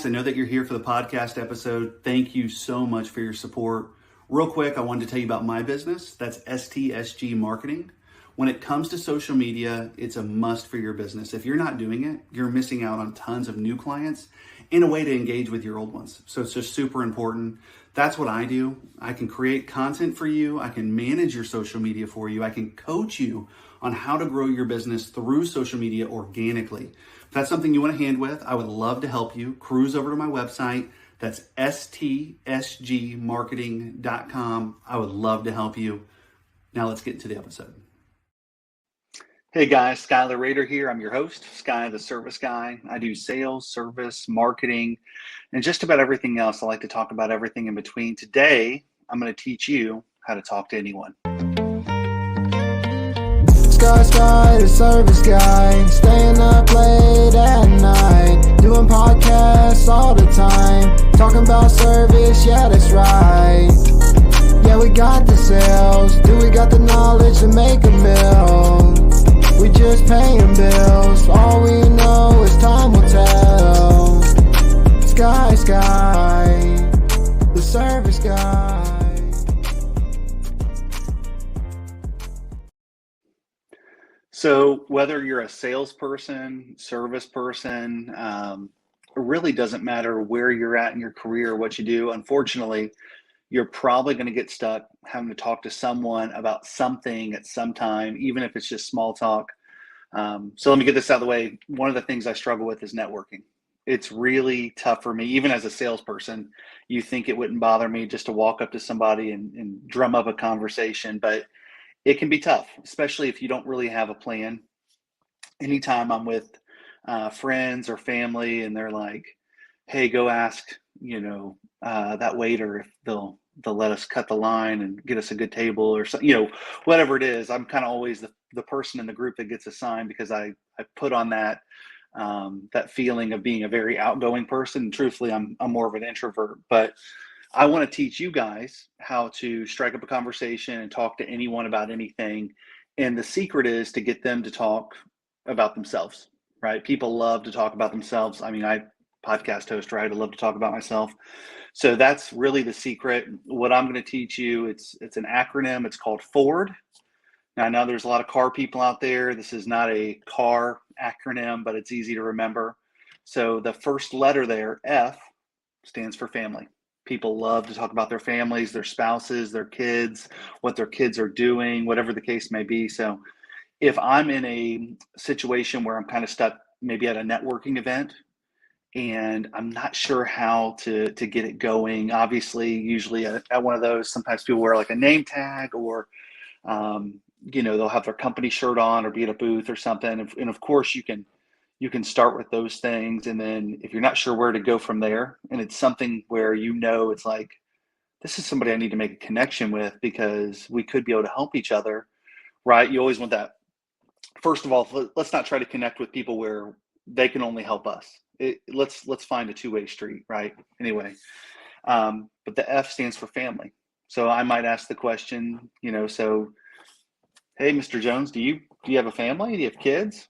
I know that you're here for the podcast episode. Thank you so much for your support. Real quick, I wanted to tell you about my business. That's Stsg Marketing. When it comes to social media, it's a must for your business. If you're not doing it, you're missing out on tons of new clients and a way to engage with your old ones. So it's just super important. That's what I do. I can create content for you. I can manage your social media for you. I can coach you on how to grow your business through social media organically. If that's something you want a hand with, I would love to help you. Cruise over to my website. That's stsgmarketing.com. I would love to help you. Now let's get into the episode. Hey guys, Skyler here. I'm your host, Sky the Service Guy. I do sales, service, marketing, and just about everything else. I like to talk about everything in between. Today, I'm going to teach you how to talk to anyone. Sky, the service guy, staying up late at night, doing podcasts all the time, talking about service, yeah, that's right. Yeah, we got the sales, do we got the knowledge to make a bill? We just paying bills, all we know is time will tell. Sky, the service guy. So whether you're a salesperson, service person, it really doesn't matter where you're at in your career, what you do. Unfortunately, you're probably going to get stuck having to talk to someone about something at some time, even if it's just small talk. So let me get this out of the way. One of the things I struggle with is networking. It's really tough for me, even as a salesperson. You think it wouldn't bother me just to walk up to somebody and drum up a conversation, but it can be tough, especially if you don't really have a plan. Anytime I'm with friends or family and they're like, hey, go ask, that waiter if they'll let us cut the line and get us a good table or something, whatever it is. I'm kind of always the person in the group that gets assigned because I put on that feeling of being a very outgoing person. And truthfully, I'm more of an introvert, but I want to teach you guys how to strike up a conversation and talk to anyone about anything. And the secret is to get them to talk about themselves, right? People love to talk about themselves. I mean, podcast host, right? I love to talk about myself. So that's really the secret. What I'm going to teach you, it's an acronym. It's called F.O.R.D. Now, I know there's a lot of car people out there. This is not a car acronym, but it's easy to remember. So the first letter there, F, stands for family. People love to talk about their families, their spouses, their kids, what their kids are doing, whatever the case may be. So if I'm in a situation where I'm kind of stuck maybe at a networking event and I'm not sure how to get it going, obviously, usually at one of those, sometimes people wear like a name tag or, they'll have their company shirt on or be at a booth or something. And of course, you can start with those things. And then if you're not sure where to go from there, and it's something where it's like, this is somebody I need to make a connection with because we could be able to help each other, right? You always want that. First of all, let's not try to connect with people where they can only help us. Let's find a two-way street, right? Anyway, but the F stands for family. So I might ask the question, so, hey, Mr. Jones, do you have a family? Do you have kids?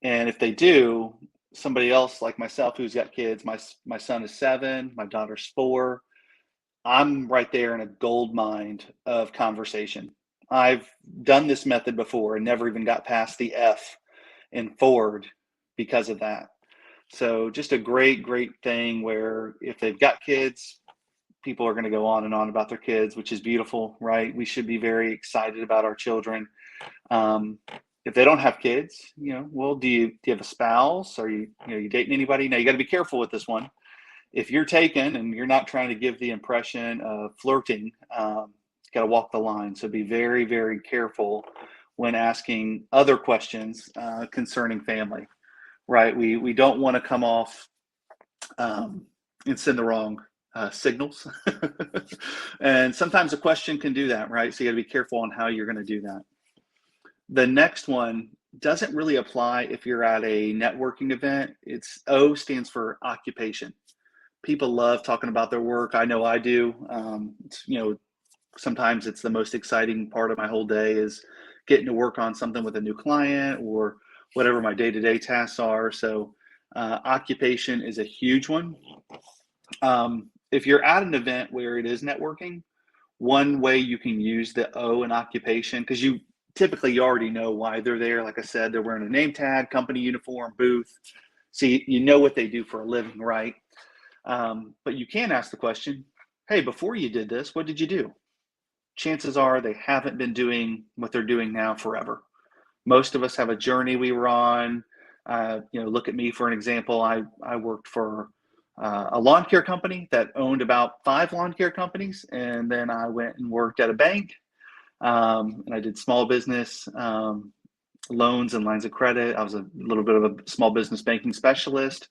And if they do, somebody else like myself who's got kids, my son is 7, my daughter's 4, I'm right there in a gold mine of conversation. I've done this method before and never even got past the F in F.O.R.D because of that. So just a great, great thing where if they've got kids, people are going to go on and on about their kids, which is beautiful, right? We should be very excited about our children. If they don't have kids, well, do you have a spouse? Are you dating anybody? Now you got to be careful with this one. If you're taken and you're not trying to give the impression of flirting, you got to walk the line. So be very, very careful when asking other questions concerning family, right? We don't want to come off and send the wrong signals. And sometimes a question can do that, right? So you got to be careful on how you're going to do that. The next one doesn't really apply if you're at a networking event. It's O stands for occupation. People love talking about their work. I know I do. Sometimes it's the most exciting part of my whole day is getting to work on something with a new client or whatever my day-to-day tasks are. So Occupation is a huge one. If you're at an event where it is networking, one way you can use the O in occupation, because you already know why they're there. Like I said, they're wearing a name tag, company uniform, booth. So you know what they do for a living, right? But you can ask the question, hey, before you did this, what did you do? Chances are they haven't been doing what they're doing now forever. Most of us have a journey we were on. Look at me for an example. I worked for a lawn care company that owned about 5 lawn care companies, and then I went and worked at a bank, and I did small business loans and lines of credit. I was a little bit of a small business banking specialist,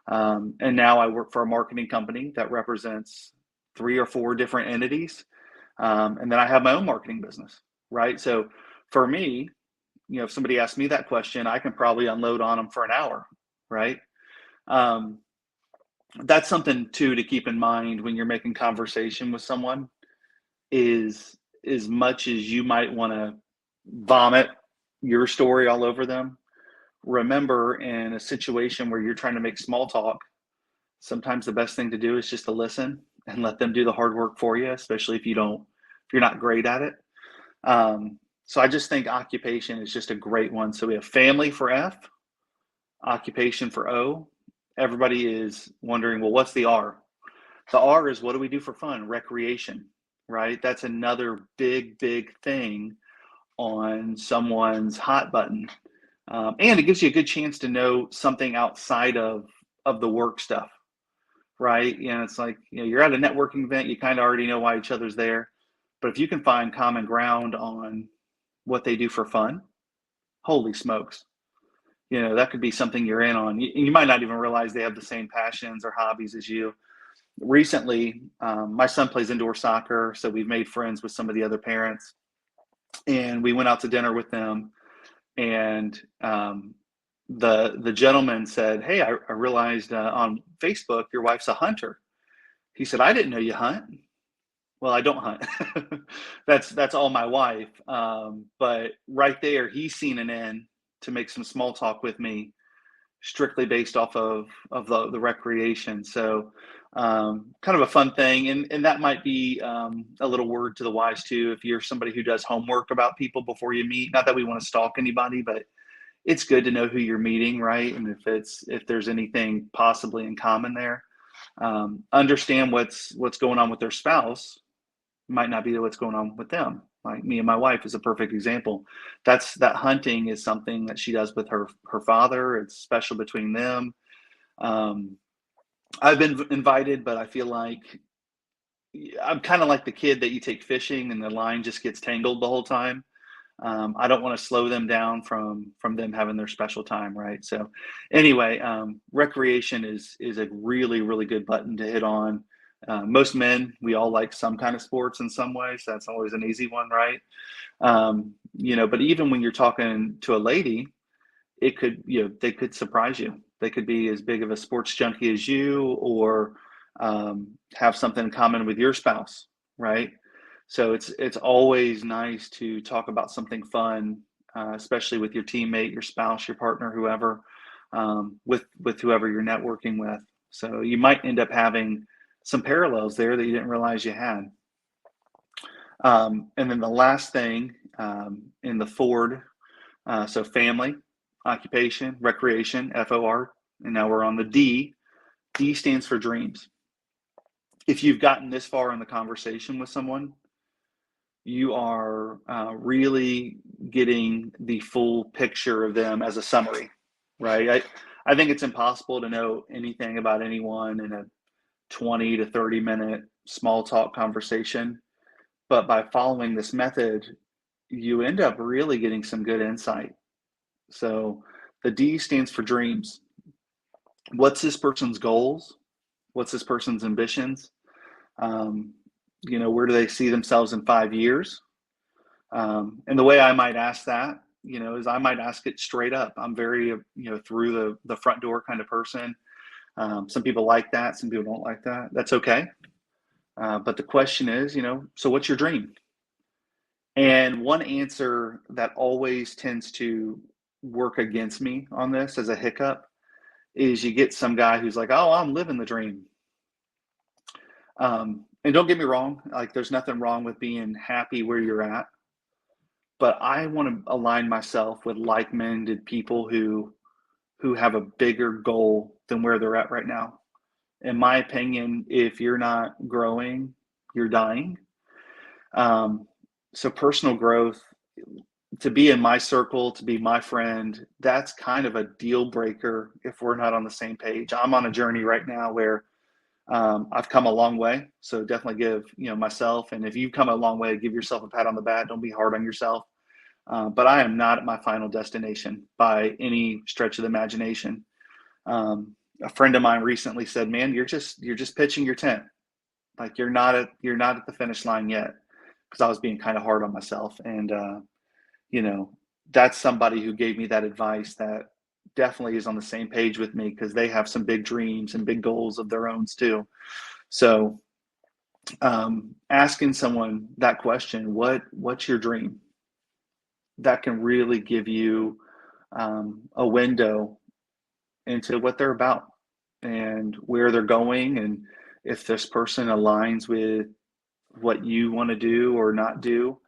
and now I work for a marketing company that represents 3 or 4 different entities, and then I have my own marketing business, right? So for me, if somebody asks me that question, I can probably unload on them for an hour, right? That's something too to keep in mind when you're making conversation with someone. Is as much as you might want to vomit your story all over them, remember, in a situation where you're trying to make small talk, sometimes the best thing to do is just to listen and let them do the hard work for you, especially if you're not great at it. So I just think occupation is just a great one. So we have family for F, occupation for O. Everybody is wondering, well, what's the R? The R is, what do we do for fun? Recreation, right? That's another big, big thing on someone's hot button. And it gives you a good chance to know something outside of the work stuff, right? It's like, you're at a networking event, you kind of already know why each other's there. But if you can find common ground on what they do for fun, holy smokes. That could be something you're in on. You might not even realize they have the same passions or hobbies as you. Recently, my son plays indoor soccer, so we've made friends with some of the other parents, and we went out to dinner with them. And the gentleman said, hey, I realized on Facebook your wife's a hunter. He said, I didn't know you hunt. Well, I don't hunt. That's all my wife. But right there, he's seen an end to make some small talk with me, strictly based off of the recreation. So kind of a fun thing. And that might be a little word to the wise too. If you're somebody who does homework about people before you meet, not that we want to stalk anybody, but it's good to know who you're meeting, right? And if there's anything possibly in common there, understand what's going on with their spouse might not be what's going on with them. Like me and my wife is a perfect example. That hunting is something that she does with her father. It's special between them. I've been invited, but I feel like I'm kind of like the kid that you take fishing and the line just gets tangled the whole time. I don't want to slow them down from them having their special time, right? So anyway, recreation is a really, really good button to hit on. Most men, we all like some kind of sports in some way, so that's always an easy one, right? But even when you're talking to a lady, it could, they could surprise you. They could be as big of a sports junkie as you, or have something in common with your spouse, right? So it's always nice to talk about something fun, especially with your teammate, your spouse, your partner, whoever, with whoever you're networking with. So you might end up having some parallels there that you didn't realize you had. And then the last thing in the F.O.R.D, so family, occupation, recreation, F.O.R.D, and now we're on the D. D stands for dreams. If you've gotten this far in the conversation with someone, you are really getting the full picture of them as a summary, right? I think it's impossible to know anything about anyone in a 20 to 30 minute small talk conversation. But by following this method, you end up really getting some good insight. So the D stands for dreams. What's this person's goals? What's this person's ambitions? Where do they see themselves in 5 years? And the way I might ask that, is I might ask it straight up. I'm very, through the front door kind of person. Some people like that. Some people don't like that. That's okay. But the question is, so what's your dream? And one answer that always tends to work against me on this as a hiccup is you get some guy who's like, oh, I'm living the dream. And don't get me wrong, like there's nothing wrong with being happy where you're at, but I want to align myself with like-minded people who have a bigger goal than where they're at right now. In my opinion, if you're not growing, you're dying. So personal growth, to be in my circle, to be my friend, that's kind of a deal breaker if we're not on the same page. I'm on a journey right now where I've come a long way. So definitely give, myself, and if you've come a long way, give yourself a pat on the back. Don't be hard on yourself. But I am not at my final destination by any stretch of the imagination. A friend of mine recently said, "Man, you're just pitching your tent. Like you're not at the finish line yet." Because I was being kind of hard on myself, and that's somebody who gave me that advice that definitely is on the same page with me, because they have some big dreams and big goals of their own too. So, asking someone that question, what's your dream? That can really give you a window into what they're about and where they're going, and if this person aligns with what you want to do or not do.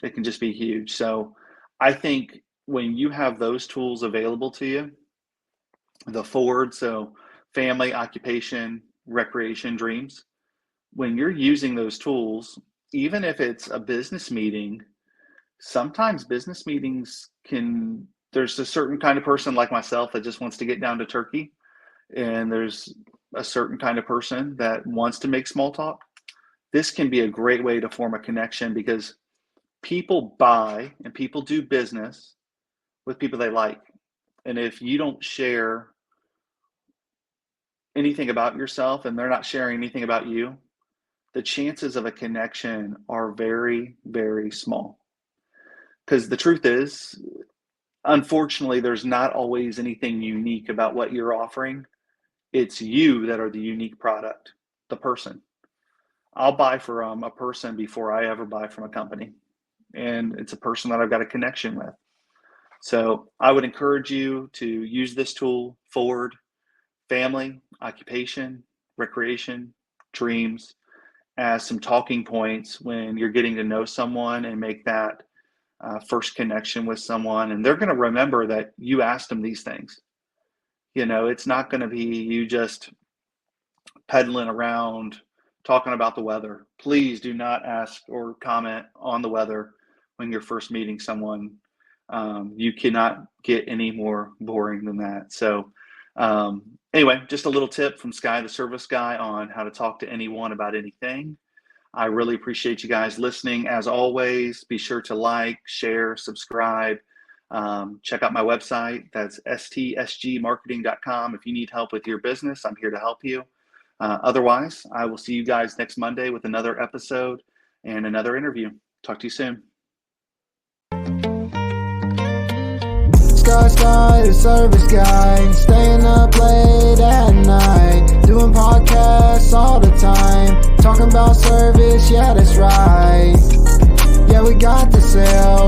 It can just be huge. So I think when you have those tools available to you, the F.O.R.D, so family, occupation, recreation, dreams, when you're using those tools, even if it's a business meeting, sometimes business meetings there's a certain kind of person like myself that just wants to get down to turkey. And there's a certain kind of person that wants to make small talk. This can be a great way to form a connection, because people buy and people do business with people they like. And if you don't share anything about yourself and they're not sharing anything about you, the chances of a connection are very, very small. Because the truth is, unfortunately, there's not always anything unique about what you're offering. It's you that are the unique product, the person. I'll buy from a person before I ever buy from a company. And it's a person that I've got a connection with. So I would encourage you to use this tool, F.O.R.D, family, occupation, recreation, dreams, as some talking points when you're getting to know someone and make that first connection with someone. And they're going to remember that you asked them these things. It's not going to be you just peddling around talking about the weather. Please do not ask or comment on the weather when you're first meeting someone. You cannot get any more boring than that. So anyway, just a little tip from Sky, the service guy, on how to talk to anyone about anything. I really appreciate you guys listening. As always, be sure to like, share, subscribe. Check out my website. That's stsgmarketing.com. If you need help with your business, I'm here to help you. Otherwise, I will see you guys next Monday with another episode and another interview. Talk to you soon. Sky, the service guy, staying up late at night, doing podcasts all the time, talking about service, yeah, that's right. Yeah, we got the sale,